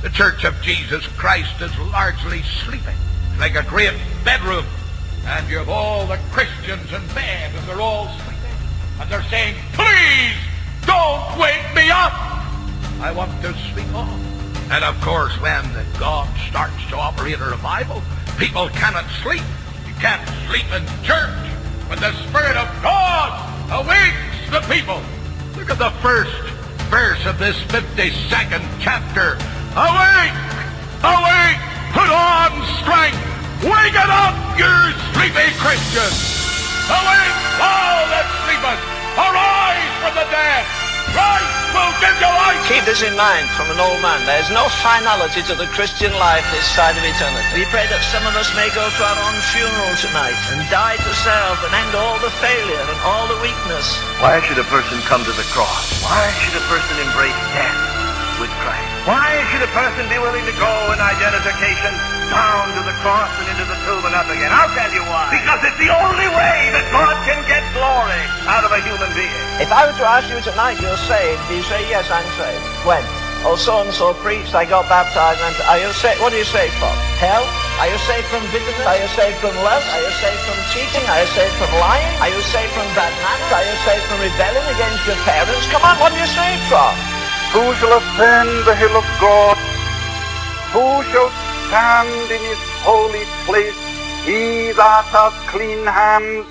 The Church of Jesus Christ is largely sleeping. It's like a great bedroom. And you have all the Christians in bed, and they're all sleeping. And they're saying, please, don't wake me up. I want to sleep on. And of course, when God starts to operate a revival, people cannot sleep. You can't sleep in church. When the Spirit of God awakes the people. Look at the first verse of this 52nd chapter. Awake! Awake! Put on strength! Wake it up, you sleepy Christians! Awake, all that sleepeth! Arise from the dead! Christ will give you life! Keep this in mind from an old man. There is no finality to the Christian life this side of eternity. We pray that some of us may go to our own funeral tonight and die to self and end all the failure and all the weakness. Why should a person come to the cross? Why should a person embrace death with Christ? Why should a person be willing to go in identification down to the cross and into the tomb and up again? I'll tell you why. Because it's the only way that God can get glory out of a human being. If I were to ask you tonight, you're saved, do you say, yes, I'm saved? When? Oh, so-and-so preached, I got baptized, and are you saved? What are you saved from? Hell? Are you saved from bitterness? Are you saved from lust? Are you saved from cheating? Are you saved from lying? Are you saved from bad manners? Are you saved from rebelling against your parents? Come on, what are you saved from? Who shall ascend the hill of God? Who shall stand in his holy place? He that hath clean hands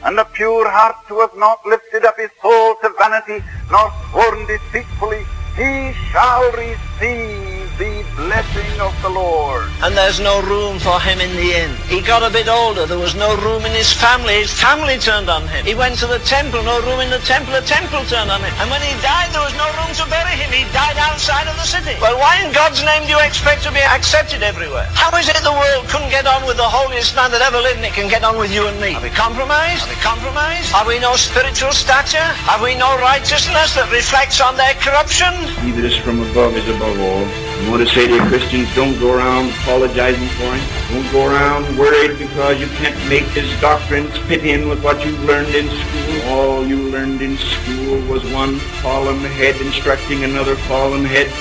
and a pure heart, who hath not lifted up his soul to vanity, nor sworn deceitfully, he shall receive the blessing of the Lord. And there's no room for him in the inn. He got a bit older, there was no room in his family. His family turned on him. He went to the temple, no room in the temple turned on him. And when he died, there was no room to bury him. He died outside of the city. Well, why in God's name do you expect to be accepted everywhere? How is it the world couldn't get on with the holiest man that ever lived, and it can get on with you and me? Are we compromised? Are we compromised? Have we no spiritual stature? Have we no righteousness that reflects on their corruption? He that is from above is above all. I want to say to you, Christians, don't go around apologizing for him. Don't go around worried because you can't make his doctrines fit in with what you've learned in school. All you learned in school was one fallen head instructing another fallen head.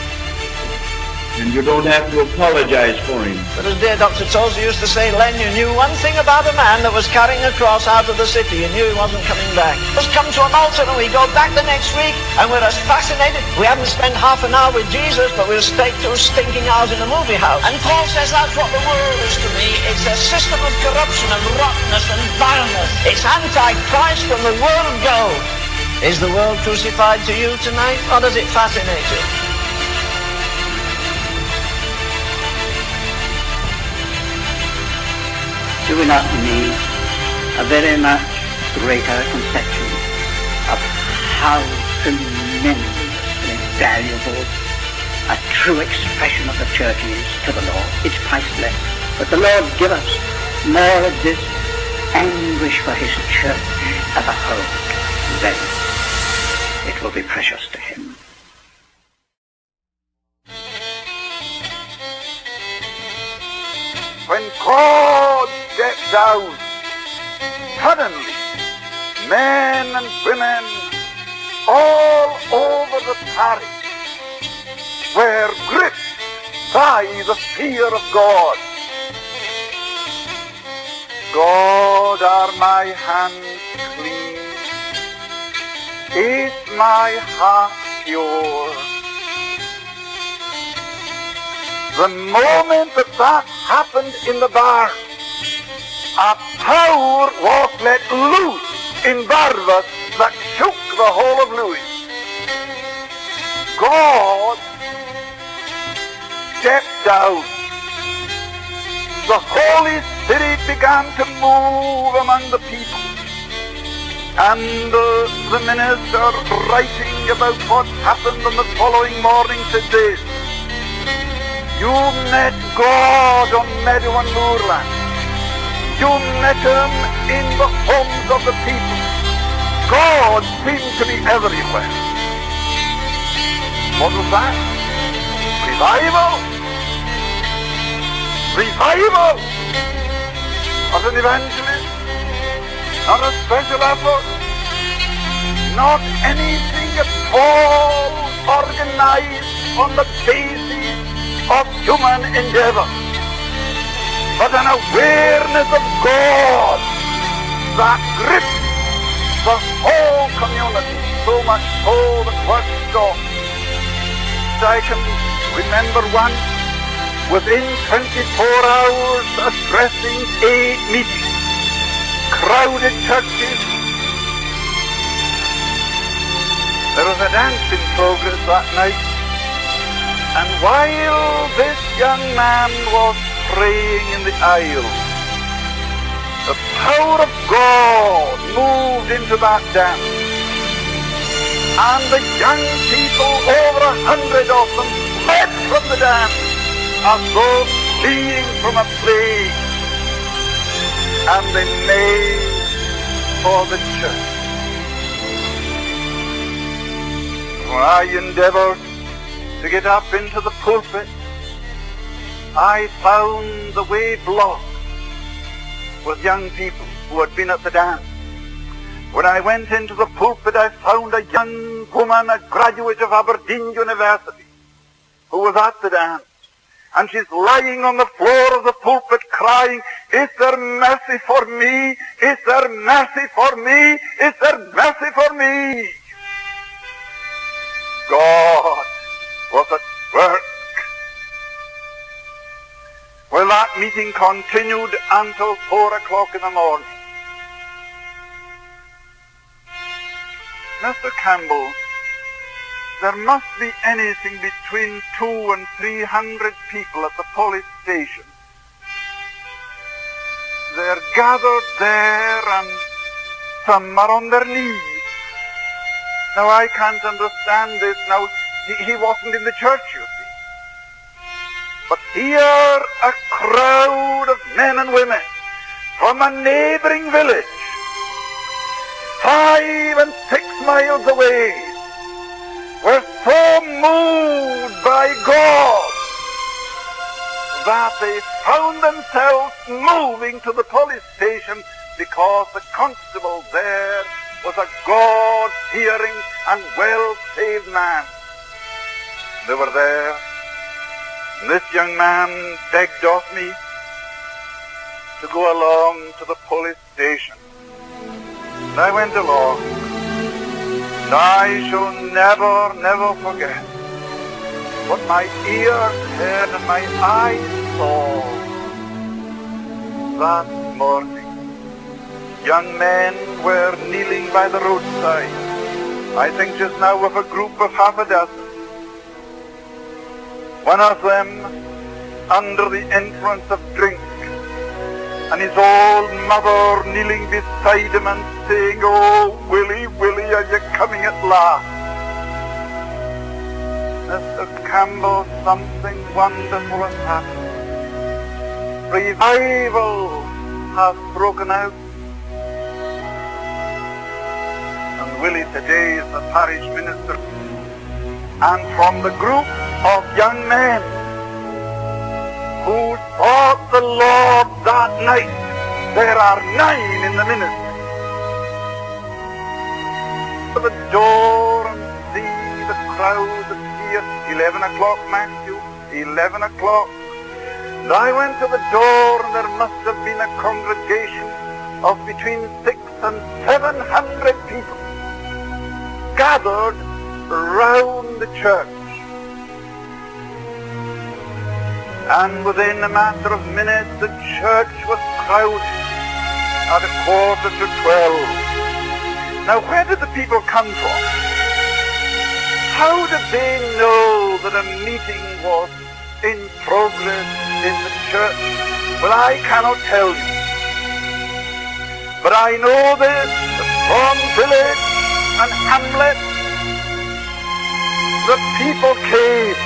And you don't have to apologize for him. But as dear Dr. Tozer used to say, Len, you knew one thing about a man that was carrying a cross out of the city. You knew he wasn't coming back. Let's come to an altar and we go back the next week and we're as fascinated. We haven't spent half an hour with Jesus, but we'll stay 2 stinking hours in a movie house. And Paul says that's what the world is to me. It's a system of corruption and rottenness and vileness. It's anti-Christ from the word go. Is the world crucified to you tonight, or does it fascinate you? Do we not need a very much greater conception of how tremendously valuable a true expression of the church is to the Lord? It's priceless. But the Lord give us more of this anguish for his church as a whole. Then it will be precious to him. When God steps down, suddenly men and women all over the parish were gripped by the fear of God. God, are my hands clean? Is my heart pure? The moment that happened in the barn, a power was let loose in Barnabas that shook the whole of Louis. God stepped down. The Holy Spirit began to move among the people. And the minister, writing about what happened on the following morning, said this: you met God on Meadow and Moorland. You met him in the homes of the people. God seemed to be everywhere. What was that? Revival. Revival. Not an evangelist. Not a special effort. Not anything at all organized on the basis of human endeavor, but an awareness of God that grips the whole community, so much so that was stopped. I can remember one within 24 hours addressing 8 meetings, crowded churches. There was a dance in progress that night, and while this young man was praying in the aisle, the power of God moved into that dance, and the young people, over 100 of them, fled from the dance as though fleeing from a plague, and they made for the church. When I endeavored to get up into the pulpit, I found the way blocked with young people who had been at the dance. When I went into the pulpit, I found a young woman, a graduate of Aberdeen University, who was at the dance. And she's lying on the floor of the pulpit crying, "Is there mercy for me? Is there mercy for me? Is there mercy for me?" God was at work. Well, that meeting continued until 4 o'clock in the morning. Mr. Campbell, there must be anything between 200 and 300 people at the police station. They're gathered there and some are on their knees. Now, I can't understand this. Now, he wasn't in the church, you see. But here, a crowd of men and women from a neighboring village, 5 and 6 miles away, were so moved by God that they found themselves moving to the police station because the constable there was a God-fearing and well-saved man. They were there, and this young man begged of me to go along to the police station. And I went along, and I shall never forget what my ears heard and my eyes saw that morning. Young men were kneeling by the roadside, I think just now with a group of half a dozen. One of them under the influence of drink, and his old mother kneeling beside him and saying, "Oh, Willie, Willie, are you coming at last?" Mr. Campbell, something wonderful has happened. Revival has broken out. And Willie today is the parish minister. And from the group of young men who sought the Lord that night, there are 9 in the ministry. To the door and see the crowd appear. 11 o'clock, Matthew, 11 o'clock. And I went to the door, and there must have been a congregation of between 600 and 700 people gathered round the church. And within a matter of minutes, the church was crowded at 11:45. Now, where did the people come from? How did they know that a meeting was in progress in the church? Well, I cannot tell you. But I know this, that from village and hamlet, the people came.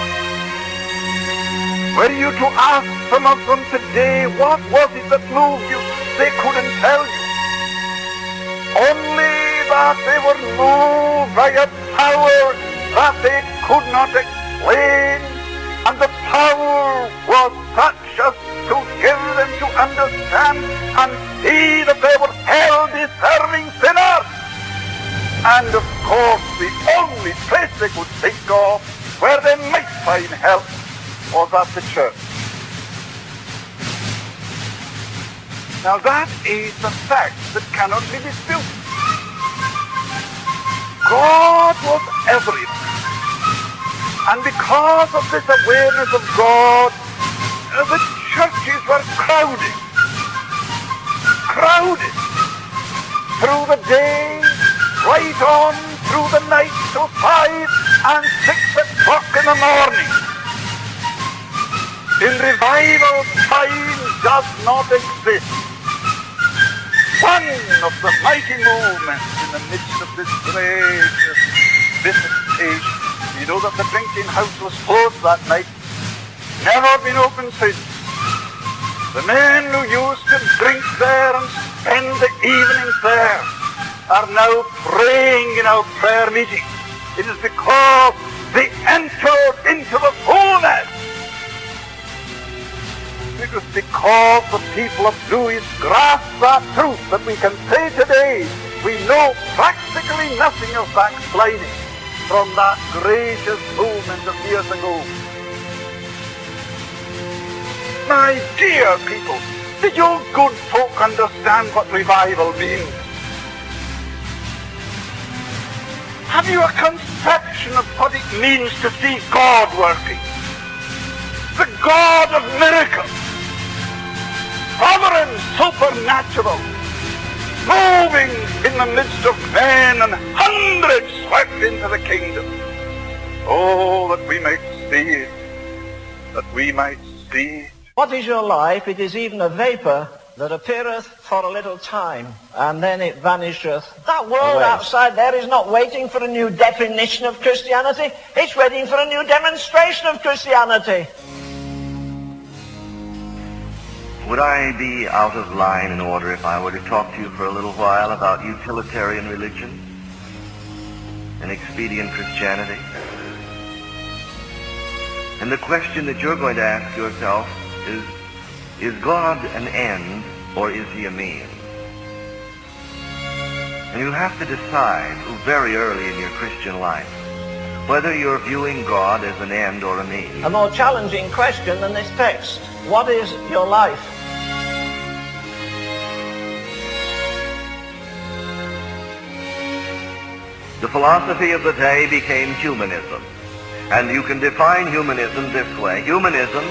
Were you to ask some of them today, what was it that moved you? They couldn't tell you. Only that they were moved by a power that they could not explain, and the power was such as to give them to understand and see that they were hell-deserving sinners. And of course, the only place they could think of where they might find help was at the church. Now that is a fact that cannot be disputed. God was everywhere. And because of this awareness of God, the churches were crowded through the day, right on through the night till 5 and 6 o'clock in the morning. In revival, time does not exist. One of the mighty movements in the midst of this gracious visitation. You know that the drinking house was closed that night. Never been opened since. The men who used to drink there and spend the evenings there are now praying in our prayer meetings. It is because they entered into the fullness. It is because the people of Lewis grasped that truth that we can say today we know practically nothing of backsliding from that gracious movement of years ago. My dear people, did you good folk understand what revival means? Have you a conception of what it means to see God working? The God of miracles, sovereign, supernatural, moving in the midst of men, and hundreds swept into the kingdom. Oh, that we might see it, that we might see it. What is your life? It is even a vapor that appeareth for a little time, and then it vanisheth. That world outside there is not waiting for a new definition of Christianity. It's waiting for a new demonstration of Christianity. Would I be out of line in order if I were to talk to you for a little while about utilitarian religion and expedient Christianity? And the question that you're going to ask yourself is God an end or is he a means? And you have to decide very early in your Christian life whether you're viewing God as an end or a means. A more challenging question than this text. What is your life? The philosophy of the day became humanism. And you can define humanism this way. Humanism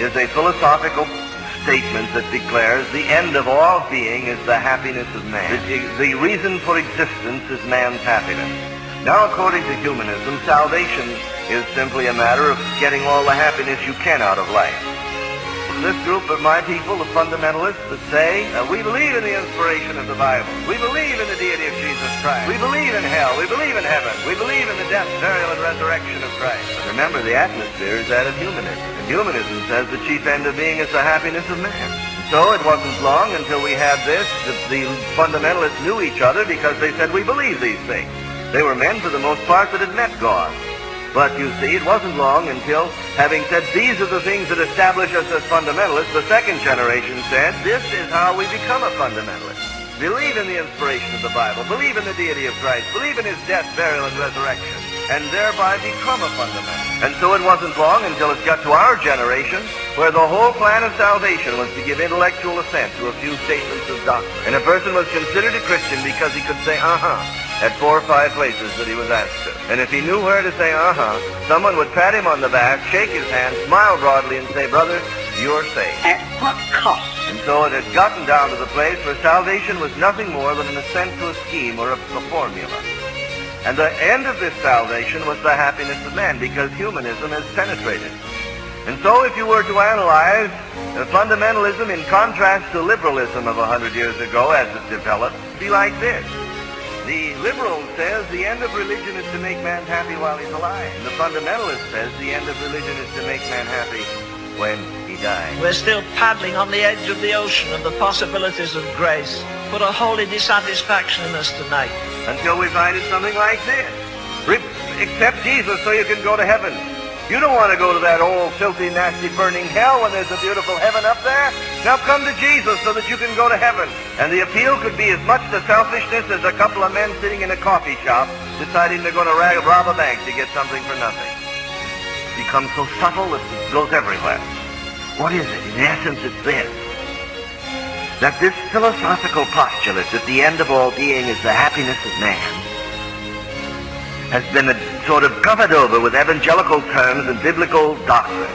is a philosophical statement that declares the end of all being is the happiness of man. The reason for existence is man's happiness. Now, according to humanism, salvation is simply a matter of getting all the happiness you can out of life. This group of my people, the fundamentalists, that say, we believe in the inspiration of the Bible. We believe in the deity of Jesus Christ. We believe in hell. We believe in heaven. We believe in the death, burial, and resurrection of Christ. But remember, the atmosphere is that of humanism. And humanism says the chief end of being is the happiness of man. And so it wasn't long until we had this, that the fundamentalists knew each other because they said, we believe these things. They were men, for the most part, that had met God. But you see, it wasn't long until, having said these are the things that establish us as fundamentalists, the second generation said, this is how we become a fundamentalist. Believe in the inspiration of the Bible, believe in the deity of Christ, believe in his death, burial, and resurrection, and thereby become a fundamentalist. And so it wasn't long until it got to our generation, where the whole plan of salvation was to give intellectual assent to a few statements of doctrine. And a person was considered a Christian because he could say, at 4 or 5 places that he was asked to. And if he knew where to say someone would pat him on the back, shake his hand, smile broadly, and say, brother, you're saved. At what cost? And so it had gotten down to the place where salvation was nothing more than an assent to a scheme or a formula. And the end of this salvation was the happiness of man, because humanism has penetrated. And so if you were to analyze fundamentalism in contrast to liberalism of 100 years ago as it developed, it would be like this. The liberal says the end of religion is to make man happy while he's alive. And the fundamentalist says the end of religion is to make man happy when he dies. We're still paddling on the edge of the ocean of the possibilities of grace. Put a holy dissatisfaction in us tonight. Until we find it something like this. Accept Jesus so you can go to heaven. You don't want to go to that old, filthy, nasty, burning hell when there's a beautiful heaven up there. Now come to Jesus so that you can go to heaven. And the appeal could be as much to selfishness as a couple of men sitting in a coffee shop deciding they're going to rob a bank to get something for nothing. become so subtle that it goes everywhere. What is it? In essence, it's this. That this philosophical postulate that the end of all being is the happiness of man has been sort of covered over with evangelical terms and biblical doctrine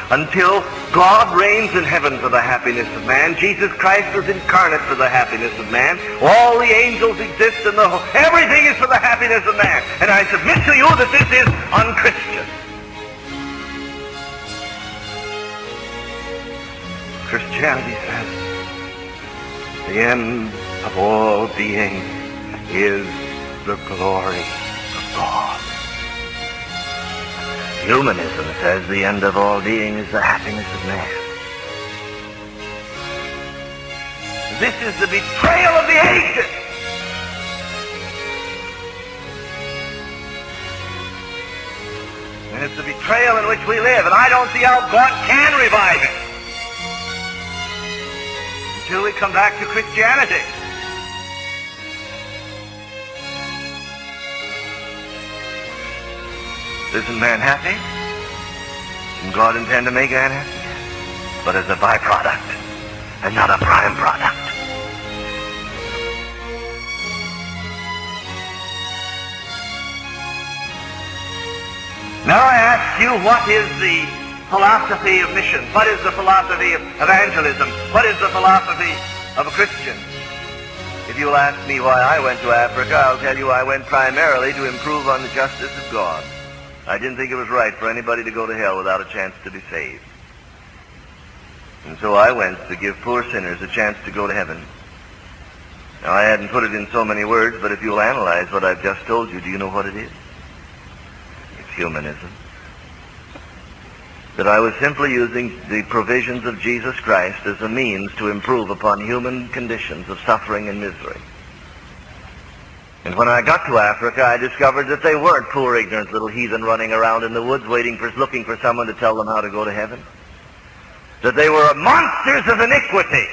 until God reigns in heaven for the happiness of man. Jesus Christ was incarnate for the happiness of man. All the angels exist in the whole. Everything is for the happiness of man. And I submit to you that this is unchristian. Christianity says the end of all being is the glory of God. Humanism says the end of all being is the happiness of man. This is the betrayal of the ages. And it's the betrayal in which we live, and I don't see how God can revive it until we come back to Christianity. Isn't man happy? Didn't God intend to make man happy? But as a byproduct, and not a prime product. Now I ask you, what is the philosophy of mission? What is the philosophy of evangelism? What is the philosophy of a Christian? If you'll ask me why I went to Africa, I'll tell you I went primarily to improve on the justice of God. I didn't think it was right for anybody to go to hell without a chance to be saved. And so I went to give poor sinners a chance to go to heaven. Now, I hadn't put it in so many words, but if you'll analyze what I've just told you, do you know what it is? It's humanism. That I was simply using the provisions of Jesus Christ as a means to improve upon human conditions of suffering and misery. And when I got to Africa, I discovered that they weren't poor, ignorant little heathen running around in the woods looking for someone to tell them how to go to heaven. That they were monsters of iniquity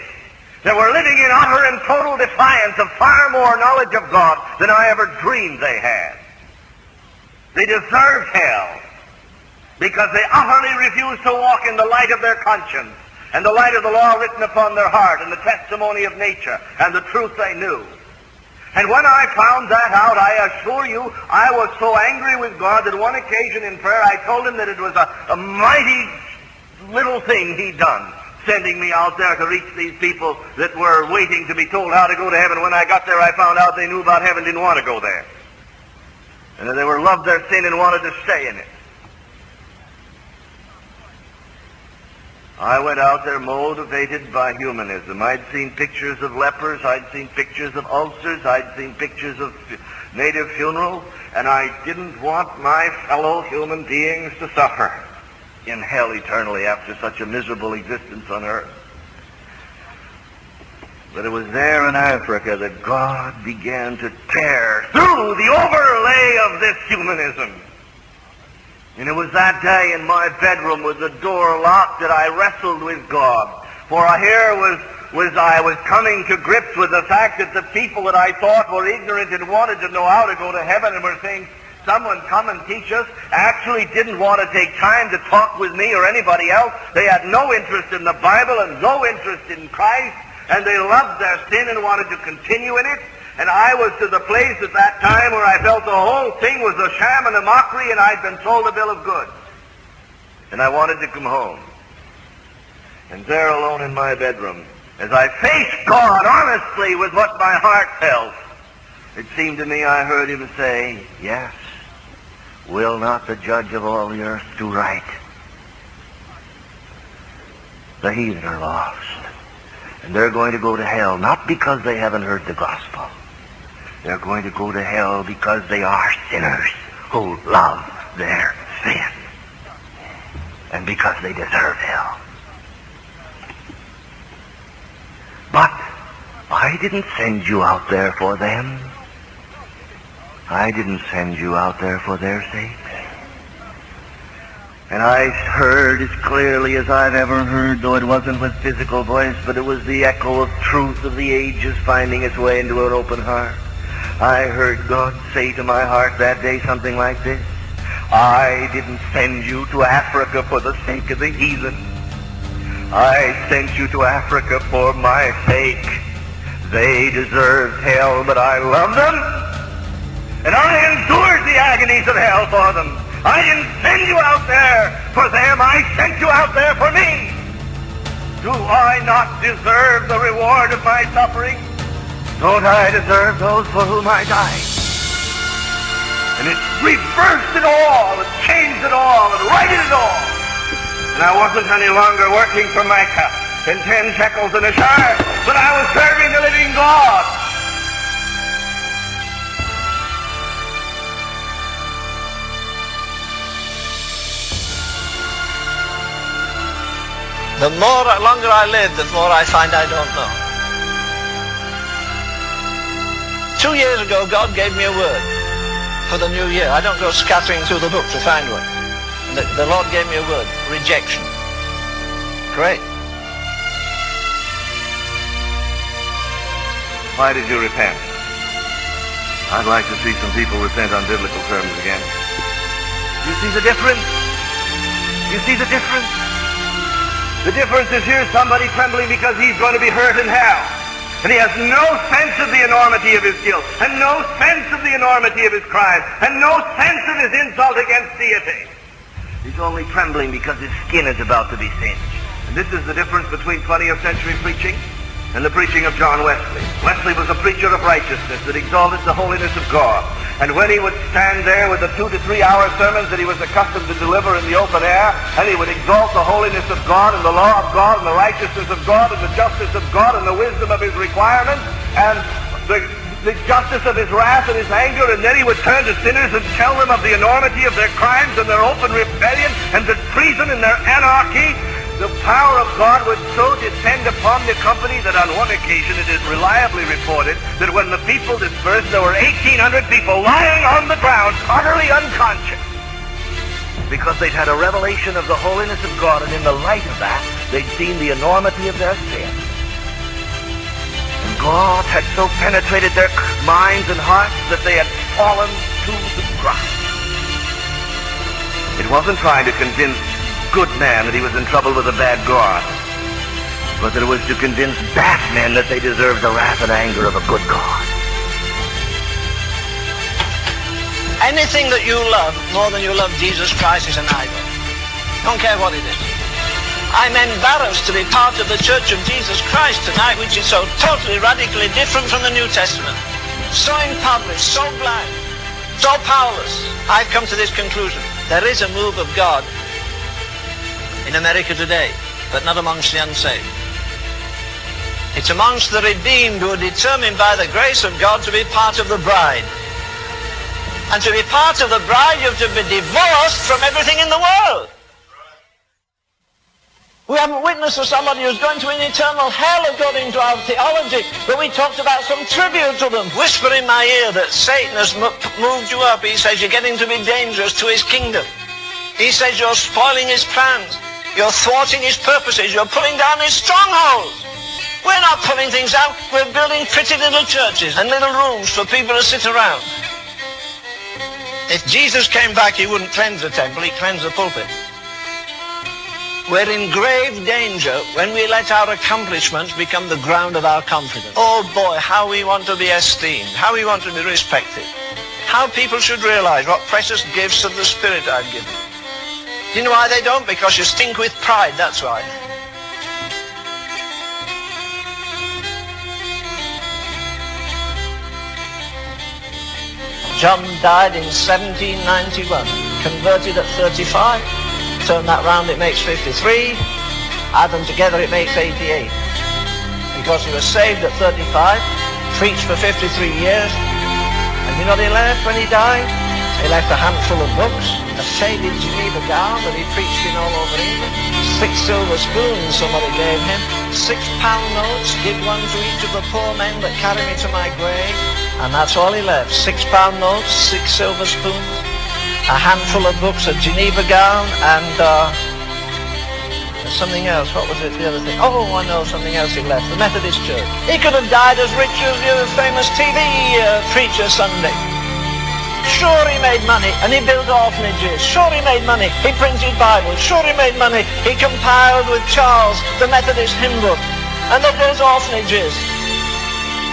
that were living in utter and total defiance of far more knowledge of God than I ever dreamed they had. They deserved hell because they utterly refused to walk in the light of their conscience and the light of the law written upon their heart and the testimony of nature and the truth they knew. And when I found that out, I assure you, I was so angry with God that one occasion in prayer I told him that it was a mighty little thing he'd done, sending me out there to reach these people that were waiting to be told how to go to heaven. When I got there, I found out they knew about heaven, didn't want to go there. And that they were loved their sin and wanted to stay in it. I went out there motivated by humanism. I'd seen pictures of lepers, I'd seen pictures of ulcers, I'd seen pictures of native funerals, and I didn't want my fellow human beings to suffer in hell eternally after such a miserable existence on earth. But it was there in Africa that God began to tear through the overlay of this humanism. And it was that day in my bedroom with the door locked that I wrestled with God. For here I was coming to grips with the fact that the people that I thought were ignorant and wanted to know how to go to heaven and were saying, someone come and teach us, actually didn't want to take time to talk with me or anybody else. They had no interest in the Bible and no interest in Christ, and they loved their sin and wanted to continue in it. And I was to the place at that time where I felt the whole thing was a sham and a mockery, and I'd been sold a bill of goods. And I wanted to come home. And there alone in my bedroom, as I faced God honestly with what my heart felt, it seemed to me I heard him say, yes, will not the judge of all the earth do right? The heathen are lost. And they're going to go to hell, not because they haven't heard the gospel. They're going to go to hell because they are sinners who love their sin. And because they deserve hell. But I didn't send you out there for them. I didn't send you out there for their sake. And I heard as clearly as I've ever heard, though it wasn't with physical voice, but it was the echo of truth of the ages finding its way into an open heart. I heard God say to my heart that day something like this. I didn't send you to Africa for the sake of the heathen. I sent you to Africa for my sake. They deserved hell, but I loved them, and I endured the agonies of hell for them. I didn't send you out there for them. I sent you out there for me. Do I not deserve the reward of my suffering? Don't I deserve those for whom I died? And it reversed it all, and changed it all, and righted it all. And I wasn't any longer working for Micah and 10 shekels in a shire, but I was serving the living God. The longer I live, the more I find I don't know. 2 years ago, God gave me a word for the new year. I don't go scattering through the book to find one. The Lord gave me a word, rejection. Great. Why did you repent? I'd like to see some people repent on biblical terms again. You see the difference? You see the difference? The difference is here's somebody trembling because he's going to be hurt in hell. And he has no sense of the enormity of his guilt, and no sense of the enormity of his crime, and no sense of his insult against deity. He's only trembling because his skin is about to be singed. And this is the difference between 20th century preaching and the preaching of John Wesley. Wesley was a preacher of righteousness that exalted the holiness of God. And when he would stand there with the 2 to 3 hour sermons that he was accustomed to deliver in the open air, and he would exalt the holiness of God and the law of God and the righteousness of God and the justice of God and the wisdom of his requirements and the justice of his wrath and his anger, and then he would turn to sinners and tell them of the enormity of their crimes and their open rebellion and the treason and their anarchy. The power of God would so descend upon the company that on one occasion it is reliably reported that when the people dispersed, there were 1,800 people lying on the ground, utterly unconscious, because they'd had a revelation of the holiness of God, and in the light of that, they'd seen the enormity of their sin. And God had so penetrated their minds and hearts that they had fallen to the ground. It wasn't trying to convince good man that he was in trouble with a bad God, but that it was to convince bad men that they deserved the wrath and anger of a good God. Anything that you love more than you love Jesus Christ is an idol. Don't care what it is. I'm embarrassed to be part of the Church of Jesus Christ tonight, which is so totally, radically different from the New Testament. So impoverished, so blind, so powerless. I've come to this conclusion. There is a move of God in America today, but not amongst the unsaved. It's amongst the redeemed who are determined by the grace of God to be part of the bride. And to be part of the bride, you have to be divorced from everything in the world. We haven't witnessed to somebody who's going to an eternal hell according to our theology, but we talked about some tribute to them. Whisper in my ear that Satan has moved you up. He says you're getting to be dangerous to his kingdom. He says you're spoiling his plans. You're thwarting his purposes. You're pulling down his strongholds. We're not pulling things out. We're building pretty little churches and little rooms for people to sit around. If Jesus came back, he wouldn't cleanse the temple. He'd cleanse the pulpit. We're in grave danger when we let our accomplishments become the ground of our confidence. Oh boy, how we want to be esteemed. How we want to be respected. How people should realize what precious gifts of the Spirit I've given. Do you know why they don't? Because you stink with pride, that's why. John died in 1791, converted at 35. Turn that round, it makes 53. Add them together, it makes 88. Because he was saved at 35, preached for 53 years, and you know what he left when he died? He left a handful of books, a faded Geneva gown that he preached in all over England, 6 silver spoons somebody gave him, £6 notes, give one to each of the poor men that carry me to my grave, and that's all he left, £6 notes, 6 silver spoons, a handful of books, a Geneva gown, and something else. What was it, the other thing? Oh, I know something else he left, the Methodist Church. He could have died as rich as your famous TV preacher Sunday. Sure, he made money and he built orphanages. Sure, he made money. He printed Bibles. Sure, he made money. He compiled with Charles the Methodist hymn book. And they built orphanages.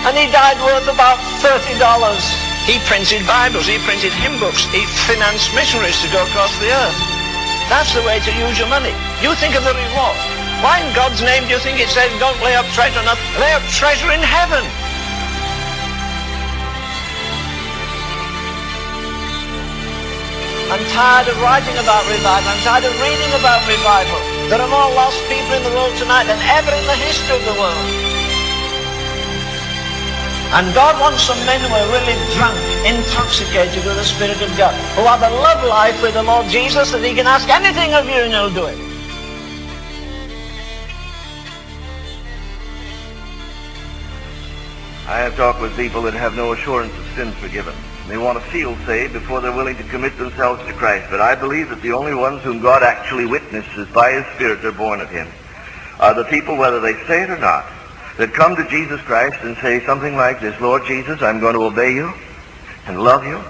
And he died worth about $30. He printed Bibles. He printed hymn books. He financed missionaries to go across the earth. That's the way to use your money. You think of the reward. Why in God's name do you think it says don't lay up treasure on earth? Lay up treasure in heaven. I'm tired of writing about revival. I'm tired of reading about revival. There are more lost people in the world tonight than ever in the history of the world. And God wants some men who are really drunk, intoxicated with the Spirit of God, who have a love life with the Lord Jesus that he can ask anything of you and he'll do it. I have talked with people that have no assurance of sins forgiven. They want to feel saved before they're willing to commit themselves to Christ. But I believe that the only ones whom God actually witnesses by his Spirit they're born of him are the people, whether they say it or not, that come to Jesus Christ and say something like this: Lord Jesus, I'm going to obey you and love you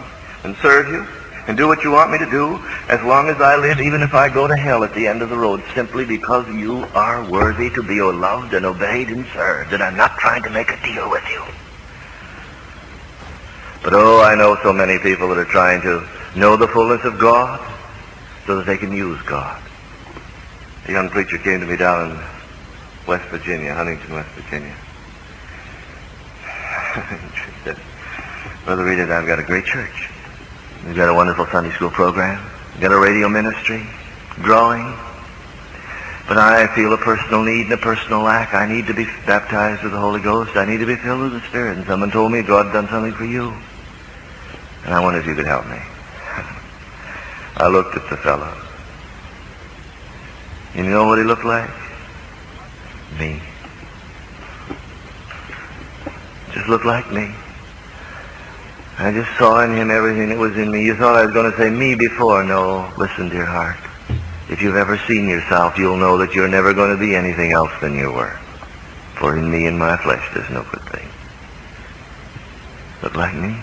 and serve you and do what you want me to do as long as I live, even if I go to hell at the end of the road, simply because you are worthy to be loved and obeyed and served, and I'm not trying to make a deal with you. But oh, I know so many people that are trying to know the fullness of God so that they can use God. A young preacher came to me down in West Virginia, Huntington, West Virginia. She said, Brother Reed, I've got a great church. We've got a wonderful Sunday school program. We've got a radio ministry, growing. But I feel a personal need and a personal lack. I need to be baptized with the Holy Ghost. I need to be filled with the Spirit. And someone told me God had done something for you. And I wonder if you could help me. I looked at the fellow. You know what he looked like? Me. Just looked like me. I just saw in him everything that was in me. You thought I was going to say me before. No, listen, dear heart. If you've ever seen yourself, you'll know that you're never going to be anything else than you were. For in me and my flesh there's no good thing. Look like me?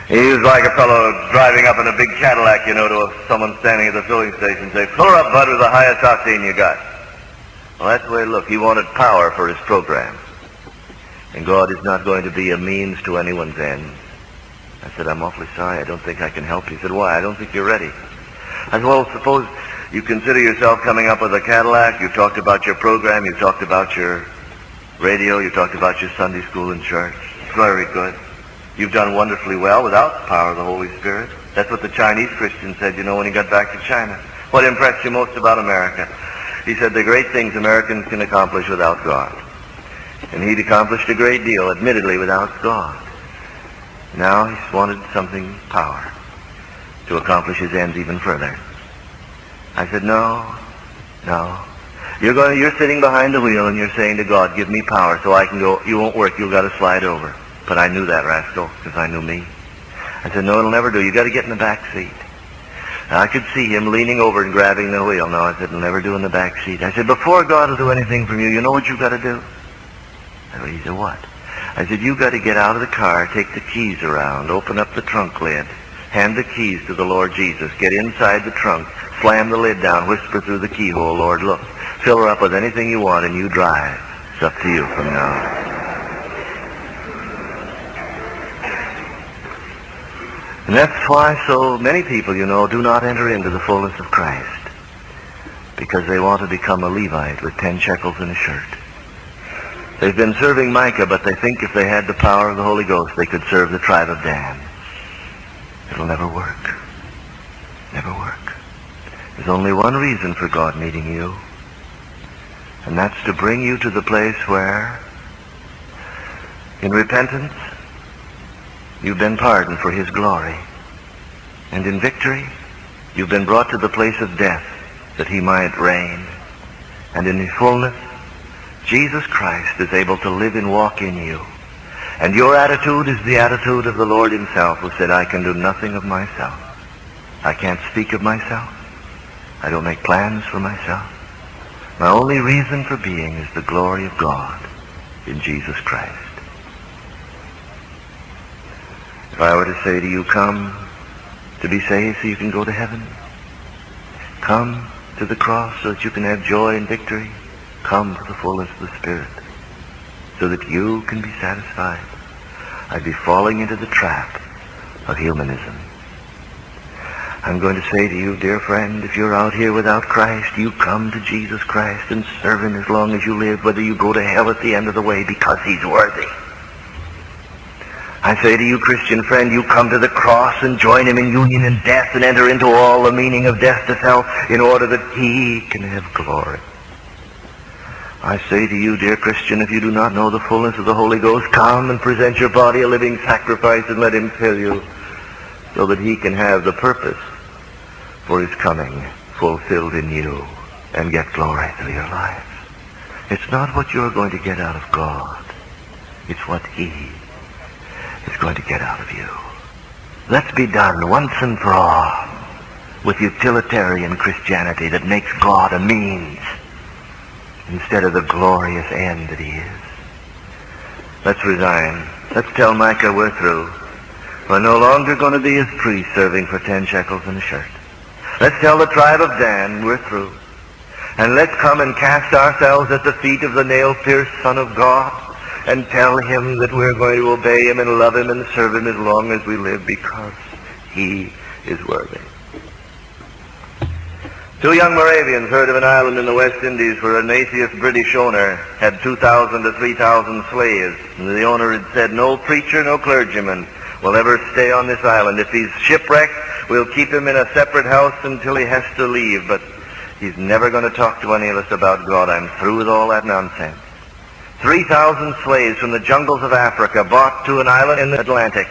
He was like a fellow driving up in a big Cadillac, to someone standing at the filling station, say, fill her up, bud, with the highest octane you got. Well, that's the way it looked. He wanted power for his program. And God is not going to be a means to anyone's end. I said, I'm awfully sorry. I don't think I can help you. He said, why? I don't think you're ready. I said, well, suppose you consider yourself coming up with a Cadillac. You've talked about your program. You've talked about your radio. You've talked about your Sunday school and church. Very good. You've done wonderfully well without the power of the Holy Spirit. That's what the Chinese Christian said, when he got back to China. What impressed you most about America? He said the great things Americans can accomplish without God. And he'd accomplished a great deal, admittedly, without God. Now he's wanted something, power, to accomplish his ends even further. I said, no. You're sitting behind the wheel and you're saying to God, give me power so I can go. You won't work. You've got to slide over. But I knew that rascal because I knew me. I said, no, it'll never do. You got to get in the back seat. And I could see him leaning over and grabbing the wheel. No, I said, it'll never do in the back seat. I said, before God will do anything from you, you know what you've got to do? He said, what? I said, you've got to get out of the car, take the keys around, open up the trunk lid, hand the keys to the Lord Jesus, get inside the trunk, slam the lid down, whisper through the keyhole, Lord, look, fill her up with anything you want and you drive. It's up to you from now on. And that's why so many people, do not enter into the fullness of Christ. Because they want to become a Levite with 10 shekels in a shirt. They've been serving Micah, but they think if they had the power of the Holy Ghost, they could serve the tribe of Dan. It'll never work. Never work. There's only one reason for God needing you. And that's to bring you to the place where, in repentance, you've been pardoned for his glory. And in victory, you've been brought to the place of death that he might reign. And in his fullness, Jesus Christ is able to live and walk in you. And your attitude is the attitude of the Lord himself, who said, I can do nothing of myself. I can't speak of myself. I don't make plans for myself. My only reason for being is the glory of God in Jesus Christ. If I were to say to you, come to be saved so you can go to heaven, come to the cross so that you can have joy and victory, come to the fullness of the Spirit so that you can be satisfied, I'd be falling into the trap of humanism. I'm going to say to you, dear friend, if you're out here without Christ, you come to Jesus Christ and serve him as long as you live, whether you go to hell at the end of the way, because he's worthy. I say to you, Christian friend, you come to the cross and join him in union in death and enter into all the meaning of death to self in order that he can have glory. I say to you, dear Christian, if you do not know the fullness of the Holy Ghost, come and present your body a living sacrifice and let him fill you so that he can have the purpose for his coming fulfilled in you and get glory through your life. It's not what you're going to get out of God. It's what he is going to get out of you. Let's be done once and for all with utilitarian Christianity that makes God a means instead of the glorious end that he is. Let's resign. Let's tell Micah we're through. We're no longer going to be his priest serving for 10 shekels and a shirt. Let's tell the tribe of Dan we're through. And let's come and cast ourselves at the feet of the nail-pierced Son of God and tell him that we're going to obey him and love him and serve him as long as we live because he is worthy. 2 young Moravians heard of an island in the West Indies where an atheist British owner had 2,000 to 3,000 slaves. And the owner had said, no preacher, no clergyman will ever stay on this island. If he's shipwrecked, we'll keep him in a separate house until he has to leave. But he's never going to talk to any of us about God. I'm through with all that nonsense. 3,000 slaves from the jungles of Africa brought to an island in the Atlantic,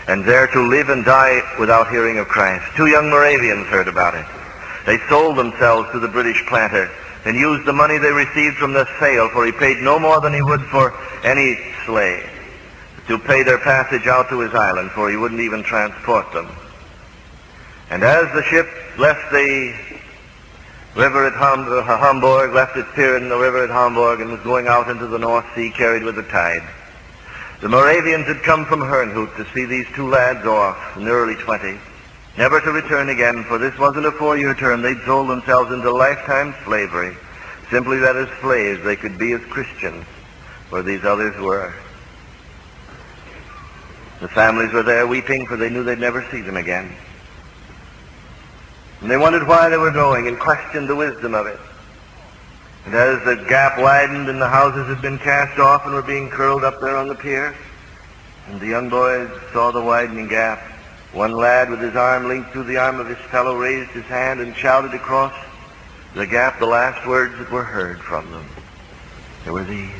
and there to live and die without hearing of Christ. 2 young Moravians heard about it. They sold themselves to the British planter and used the money they received from the sale, for he paid no more than he would for any slave, to pay their passage out to his island, for he wouldn't even transport them. And as the ship left the river at Hamburg, left its pier in the river at Hamburg, and was going out into the North Sea, carried with the tide, the Moravians had come from Herrnhut to see these 2 lads off in the early 20s, never to return again, for this wasn't a 4-year term. They'd sold themselves into lifetime slavery, simply that as slaves they could be as Christians, where these others were. The families were there weeping, for they knew they'd never see them again. And they wondered why they were going and questioned the wisdom of it. And as the gap widened and the houses had been cast off and were being curled up there on the pier, and the young boys saw the widening gap, one lad with his arm linked through the arm of his fellow raised his hand and shouted across the gap the last words that were heard from them. There were these: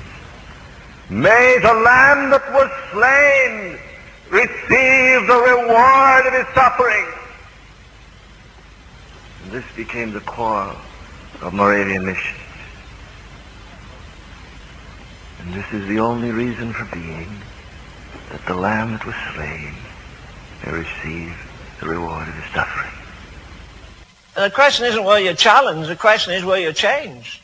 "May the Lamb that was slain receive the reward of his suffering." And this became the core of Moravian mission. And this is the only reason for being, that the Lamb that was slain may receive the reward of his suffering. And the question isn't whether you're challenged, the question is whether you're changed.